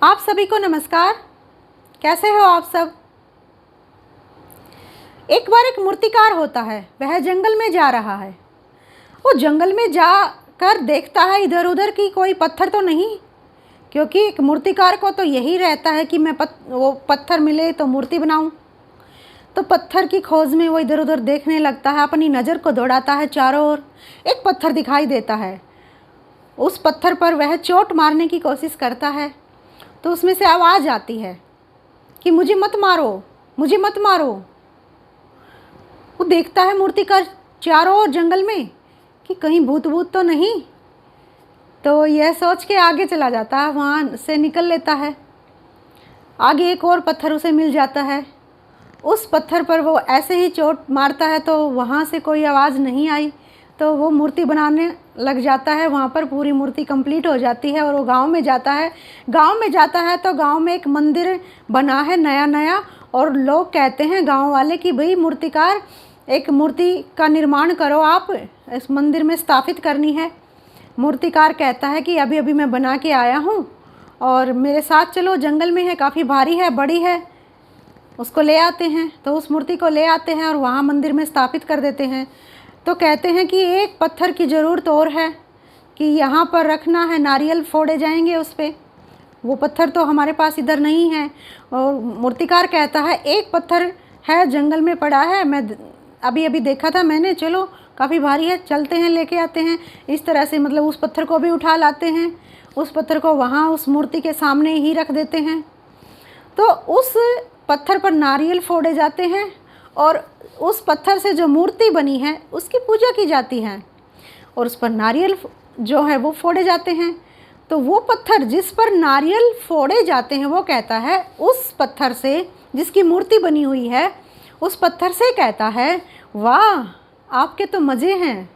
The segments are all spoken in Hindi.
आप सभी को नमस्कार। कैसे हो आप सब। एक बार एक मूर्तिकार होता है, वह जंगल में जा रहा है। वो जंगल में जाकर देखता है इधर उधर कि कोई पत्थर तो नहीं, क्योंकि एक मूर्तिकार को तो यही रहता है कि मैं वो पत्थर मिले तो मूर्ति बनाऊं। तो पत्थर की खोज में वो इधर उधर देखने लगता है, अपनी नज़र को दौड़ाता है चारों ओर। एक पत्थर दिखाई देता है। उस पत्थर पर वह चोट मारने की कोशिश करता है, तो उसमें से आवाज़ आती है कि मुझे मत मारो, मुझे मत मारो। वो देखता है मूर्तिकार चारों ओर जंगल में कि कहीं भूत भूत तो नहीं। तो यह सोच के आगे चला जाता है, वहाँ से निकल लेता है। आगे एक और पत्थर उसे मिल जाता है। उस पत्थर पर वो ऐसे ही चोट मारता है तो वहाँ से कोई आवाज़ नहीं आई। तो वो मूर्ति बनाने लग जाता है। वहाँ पर पूरी मूर्ति कंप्लीट हो जाती है और वो गांव में जाता है। गांव में जाता है तो गांव में एक मंदिर बना है नया नया, और लोग कहते हैं गांव वाले कि भाई मूर्तिकार, एक मूर्ति का निर्माण करो, आप इस मंदिर में स्थापित करनी है। मूर्तिकार कहता है कि अभी अभी मैं बना के आया हूँ और मेरे साथ चलो, जंगल में है, काफ़ी भारी है, बड़ी है। उसको ले आते हैं। तो उस मूर्ति को ले आते हैं और वहाँ मंदिर में स्थापित कर देते हैं। तो कहते हैं कि एक पत्थर की ज़रूरत और है कि यहाँ पर रखना है, नारियल फोड़े जाएंगे उस पर। वो पत्थर तो हमारे पास इधर नहीं है। और मूर्तिकार कहता है एक पत्थर है, जंगल में पड़ा है, मैं अभी अभी देखा था मैंने, चलो काफ़ी भारी है, चलते हैं, लेके आते हैं। इस तरह से मतलब उस पत्थर को भी उठा लाते हैं। उस पत्थर को वहाँ उस मूर्ति के सामने ही रख देते हैं। तो उस पत्थर पर नारियल फोड़े जाते हैं और उस पत्थर से जो मूर्ति बनी है उसकी पूजा की जाती है, और उस पर नारियल जो है वो फोड़े जाते हैं। तो वो पत्थर जिस पर नारियल फोड़े जाते हैं, वो कहता है उस पत्थर से, जिसकी मूर्ति बनी हुई है, उस पत्थर से कहता है, वाह आपके तो मज़े हैं,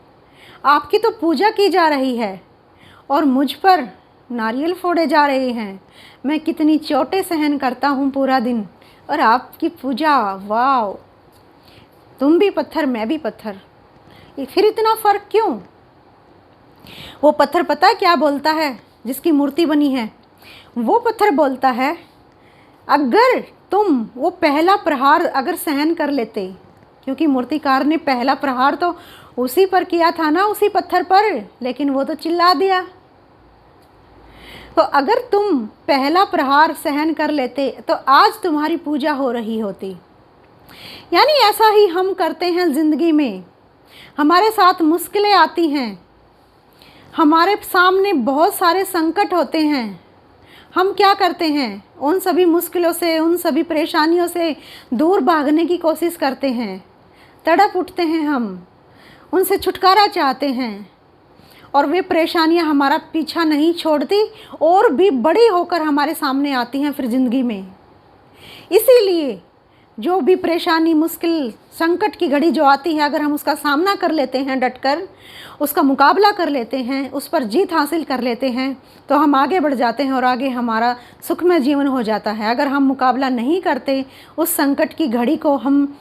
आपकी तो पूजा की जा रही है और मुझ पर नारियल फोड़े जा रहे हैं। मैं कितनी चोटें सहन करता हूँ पूरा दिन, और आपकी पूजा, वाह, तुम भी पत्थर मैं भी पत्थर, ये फिर इतना फ़र्क क्यों। वो पत्थर पता है क्या बोलता है जिसकी मूर्ति बनी है। वो पत्थर बोलता है, अगर तुम वो पहला प्रहार अगर सहन कर लेते, क्योंकि मूर्तिकार ने पहला प्रहार तो उसी पर किया था ना, उसी पत्थर पर, लेकिन वो तो चिल्ला दिया। तो अगर तुम पहला प्रहार सहन कर लेते तो आज तुम्हारी पूजा हो रही होती। यानी ऐसा ही हम करते हैं ज़िंदगी में। हमारे साथ मुश्किलें आती हैं, हमारे सामने बहुत सारे संकट होते हैं। हम क्या करते हैं, उन सभी मुश्किलों से, उन सभी परेशानियों से दूर भागने की कोशिश करते हैं, तड़प उठते हैं, हम उनसे छुटकारा चाहते हैं। और वे परेशानियां हमारा पीछा नहीं छोड़ती और भी बड़ी होकर हमारे सामने आती हैं फिर ज़िंदगी में। इसीलिए जो भी परेशानी, मुश्किल, संकट की घड़ी जो आती है, अगर हम उसका सामना कर लेते हैं, डटकर उसका मुकाबला कर लेते हैं, उस पर जीत हासिल कर लेते हैं, तो हम आगे बढ़ जाते हैं और आगे हमारा सुखमय जीवन हो जाता है। अगर हम मुकाबला नहीं करते, उस संकट की घड़ी को हम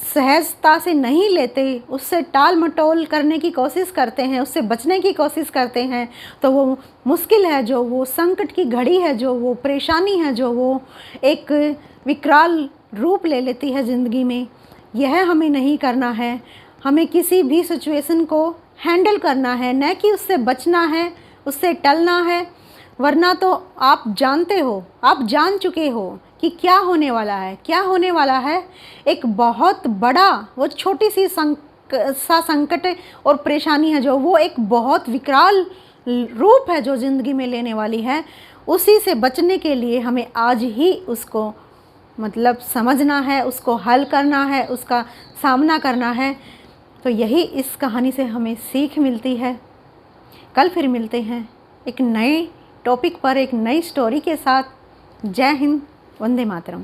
सहजता से नहीं लेते, उससे टाल मटोल करने की कोशिश करते हैं, उससे बचने की कोशिश करते हैं, तो वो मुश्किल है, जो वो संकट की घड़ी है, जो वो परेशानी है, जो वो एक विकराल रूप ले लेती है ज़िंदगी में। यह हमें नहीं करना है। हमें किसी भी सिचुएशन को हैंडल करना है, न कि उससे बचना है, उससे टलना है। वरना तो आप जानते हो, आप जान चुके हो कि क्या होने वाला है। क्या होने वाला है, एक बहुत बड़ा, वो छोटी सी संकट और परेशानी है, जो वो एक बहुत विकराल रूप है जो ज़िंदगी में लेने वाली है। उसी से बचने के लिए हमें आज ही उसको मतलब समझना है, उसको हल करना है, उसका सामना करना है। तो यही इस कहानी से हमें सीख मिलती है। कल फिर मिलते हैं एक नए टॉपिक पर, एक नई स्टोरी के साथ। जय हिंद, वंदे मातरम।